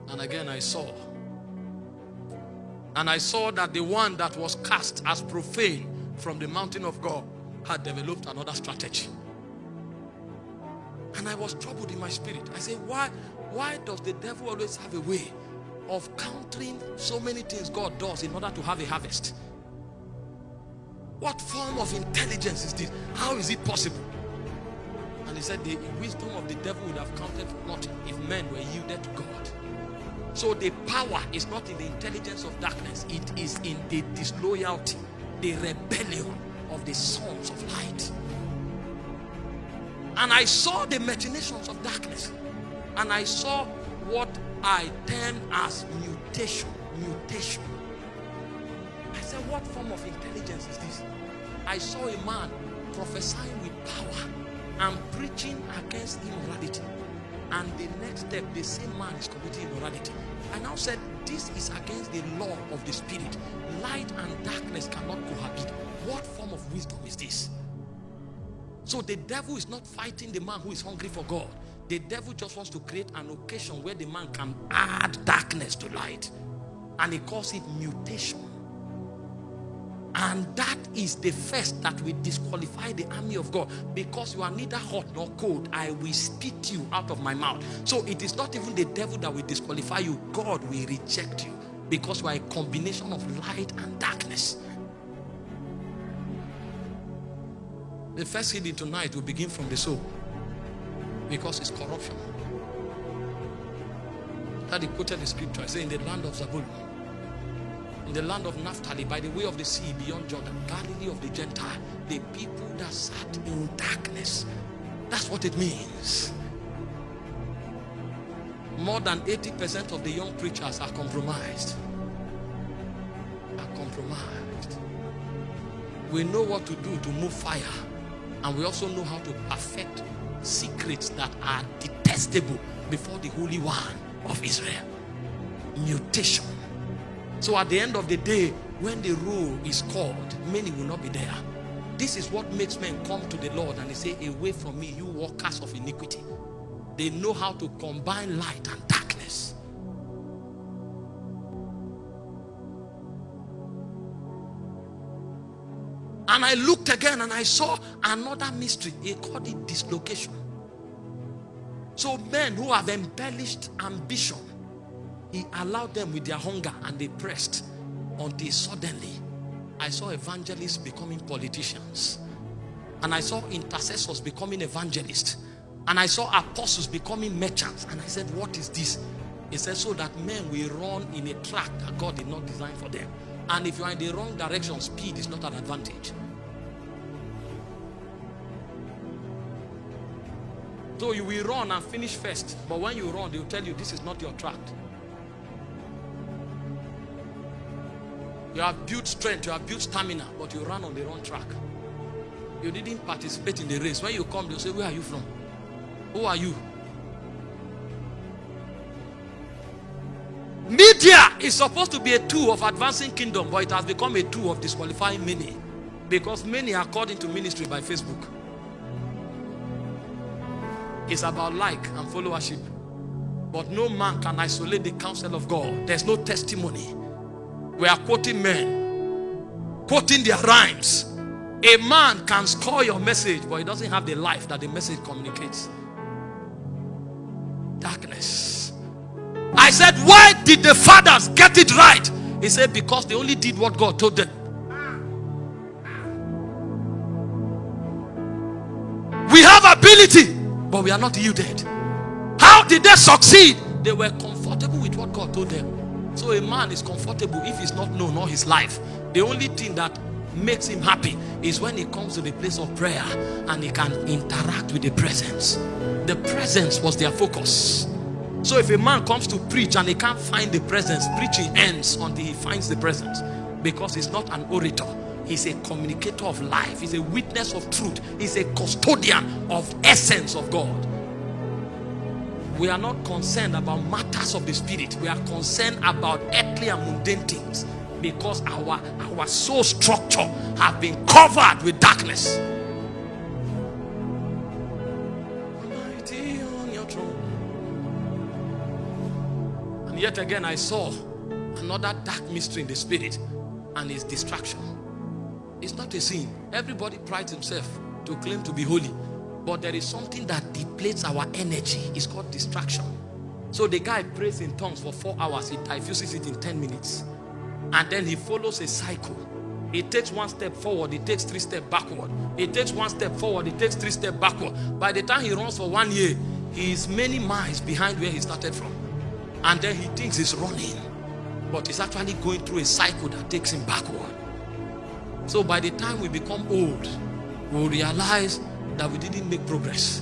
And again I saw. And I saw that the one that was cast as profane from the mountain of God had developed another strategy. And I was troubled in my spirit. I said, why does the devil always have a way of countering so many things God does in order to have a harvest? What form of intelligence is this? How is it possible? And he said the wisdom of the devil would have counted for nothing if men were yielded to God. So the power is not in the intelligence of darkness. It is in the disloyalty, the rebellion of the sons of light. And I saw the machinations of darkness. And I saw what I term as mutation. Mutation. I said, what form of intelligence is this? I saw a man prophesying with power and preaching against immorality. And the next step, the same man is committing immorality. I now said, this is against the law of the spirit. Light and darkness cannot cohabit. What form of wisdom is this? So the devil is not fighting the man who is hungry for God. The devil just wants to create an occasion where the man can add darkness to light. And he calls it mutation. And that is the first that will disqualify the army of God. Because you are neither hot nor cold, I will spit you out of my mouth. So it is not even the devil that will disqualify you. God will reject you. Because you are a combination of light and darkness. The first healing tonight will begin from the soul. Because it's corruption. That he quoted the scripture. I say in the land of Zabulon, in the land of Naphtali, by the way of the sea beyond Jordan, Galilee of the Gentile, the people that sat in darkness. That's what it means. More than 80% of the young preachers are compromised. We know what to do to move fire. And we also know how to perfect secrets that are detestable before the Holy One of Israel. Mutation. So at the end of the day, when the roll is called, many will not be there. This is what makes men come to the Lord and they say, away from me, you workers of iniquity. They know how to combine light and darkness. And I looked again and I saw another mystery. He called it dislocation. So men who have embellished ambition, he allowed them with their hunger and they pressed until suddenly I saw evangelists becoming politicians. And I saw intercessors becoming evangelists. And I saw apostles becoming merchants. And I said, what is this? He said, so that men will run in a track that God did not design for them. And if you are in the wrong direction, speed is not an advantage. So you will run and finish first. But when you run, they will tell you this is not your track. You have built strength, you have built stamina, but you ran on the wrong track. You didn't participate in the race. When you come, they'll say, where are you from? Who are you? Media is supposed to be a tool of advancing kingdom, but it has become a tool of disqualifying many. Because many are called into ministry by Facebook. It's about like and followership. But no man can isolate the counsel of God. There's no testimony. We are quoting men, quoting their rhymes. A man can score your message, but he doesn't have the life that the message communicates. Darkness. I said, why did the fathers get it right? He said, because they only did what God told them. We have ability, but we are not yielded. How did they succeed? They were comfortable with what God told them. So a man is comfortable if he's not known all his life. The only thing that makes him happy is when he comes to the place of prayer and he can interact with the presence. The presence was their focus. So if a man comes to preach and he can't find the presence, preaching ends until he finds the presence. Because he's not an orator. He's a communicator of life. He's a witness of truth. He's a custodian of essence of God. We are not concerned about matters of the spirit. We are concerned about earthly and mundane things. Because our soul structure has been covered with darkness. Mighty on your throne. And Yet again, I saw another dark mystery in the spirit, and it's distraction. It's not a sin. Everybody prides himself to claim to be holy, but there is something that depletes our energy. It's called distraction. So the guy prays in tongues for 4 hours. He diffuses it in 10 minutes. And then he follows a cycle. He takes 1 step forward, he takes 3 steps backward. He takes 1 step forward, he takes 3 steps backward. By the time he runs for 1 year, he is many miles behind where he started from. And then he thinks he's running, but he's actually going through a cycle that takes him backward. So by the time we become old, we'll realize that we didn't make progress.